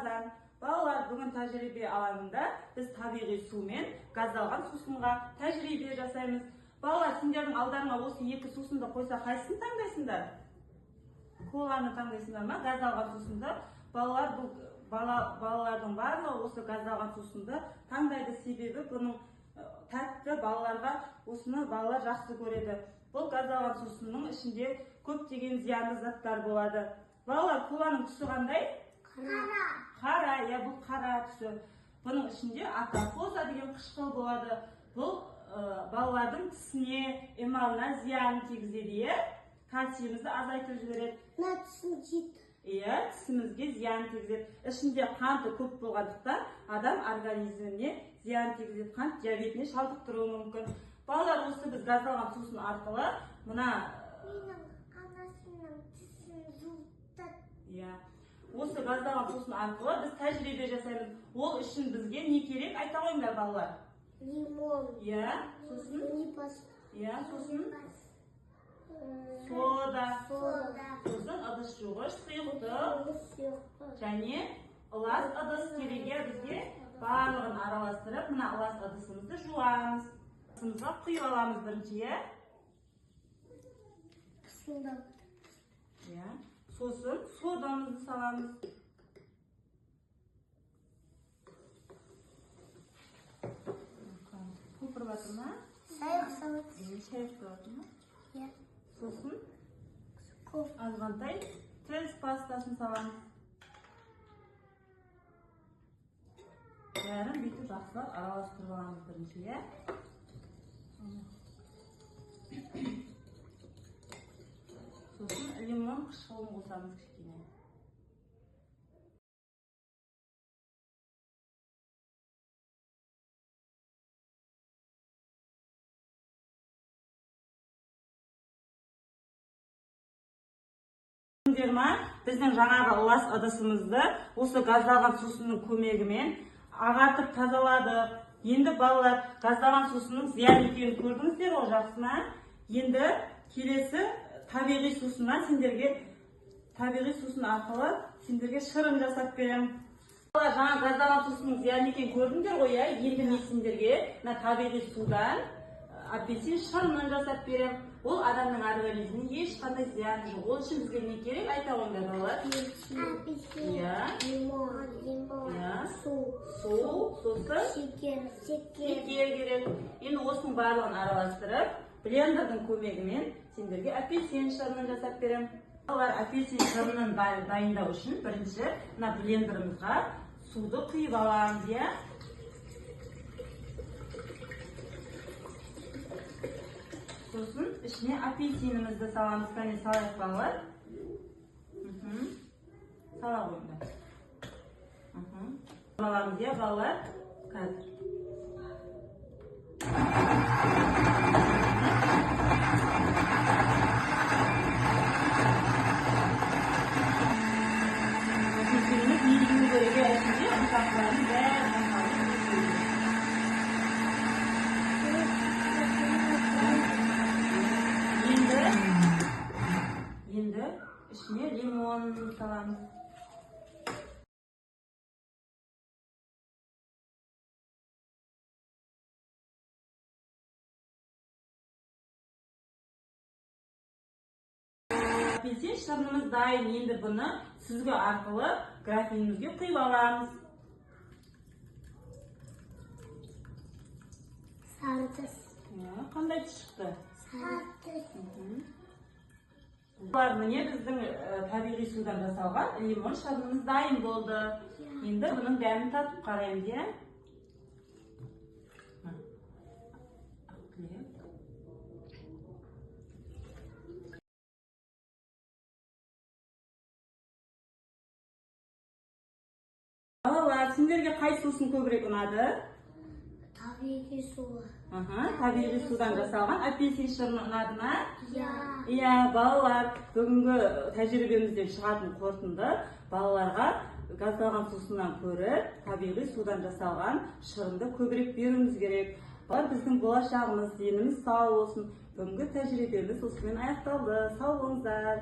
Рамазан. Балалар, бүгін тәжірибе алаңында біз табиғи су мен газдалған сусынға тәжірибе жасаймыз. Балалар, сендердің алдарыңа осы екі сусынды қойса, қайсысын таңдайсыңдар? Коланы таңдайсыңдар ма? Газдалған сусынды. Балалардың барлығы осы газдалған сусынды таңдайды, себебі бұның тәтті, балаларға осыны балалар жақсы көреді. Бұл газдалған сусынның ішінде көптеген зиянды заттар болады. Балалар, коланың түсі қандай? Қара, я, бұл қара түсі. Бұның ішінде атафоза деген қышқыл болады. Бұл балалардың тісіне, эмалына зиян тигізеді, кальциумды азайтып жібереді. Тісімізге зиян тигізеді. Ішінде қанты көп болғандықтан адам организміне зиян тигізеді. Қант диабетіне шалдықтыруы мүмкін. Балалар, осы біз газдалған сусын арқылы мына осы газдалған сусын арқылы біз тәжірибе жасаймыз. Ол үшін бізге не керек? Айта қойыңдар, балалар. Лимон. Сосын? Сосын? Сода. Сосын ыдыс жуғыш, сұйықтық. Және ылас ыдыс кереге бізге барлығын араластырып, мына ылас ыдысымызды жуамыз. Ыдысымызға құйып аламыз бірінші, сосын содамызды саламыз. Көпіріп атыр ма? Шайық салат. Шайық салат ма? Сосын азғантай тіс пастасын саламыз. Бәрін бүйтіп жақсылап араластырып аламыз бірінші, сосын лимон қышқылын қосамыз кішкене. Біздің жаңағы ылас ыдысымызды осы газдалған сусынның көмегімен ағартып тазаладық. Енді балалар, газдалған сусынның зиян екенін көрдіңіздер ғой, жақсы ма? Енді келесі табиғи сусыннан табиғи сусын арқылы сендерге шырын жасап беремін. Балалар, жаңа газдалған сусынның зиян екенін көрдіңдер ғой, енді мен сендерге табиғи судан апельсин шырынын жасап беремін. Ол адамның организміне ешқандай зияны жоқ. Ол үшін бізге не керек? Айта қойыңдар, балалар. Апельсин, лимон, су, сосын шекер керек. Енді осының барлығын араластырып, блендердің көмегімен сендерге апельсин шырынын жасап беремін. Балалар, апельсин шырынын дайындау үшін бірінші блендерімізға суды құйып аламыз, сосын ішіне апельсинімізді саламыз. Кәне салайық, балалар. Сала қойыңдар. Аламыз, балалар. Қазір. Апельсиніміз елігін көреге әшінде ұсақларын бәрін енді ішіне лимон саламыз. Апельсин шырынымыз дайын. Енді бұны сүзгі арқылы графинімізге құйып аламыз. сары түс. Қандай түс шықты? Сары түс. Бұлар міне біздің табиғи судан жасалған лимон шырынымыз дайын болды. Енді бұның дәмін татып қараймыз, Балалар, сендерге қай сусын көбірек ұнады? Табиғи суы. Табиғи судан жасалған апельсин шырыны ұнады ма? Иә. Балалар, бүгінгі тәжірибемізден шығатын қорытынды балаларға газдалған сусыннан көрі табиғи судан жасалған шырынды көбірек беруіміз керек. Балалар, біздің болашағымыз, деніміз сау болсын. Бүгінгі тәжірибеміз осымен аяқталды. Сау болыңыздар.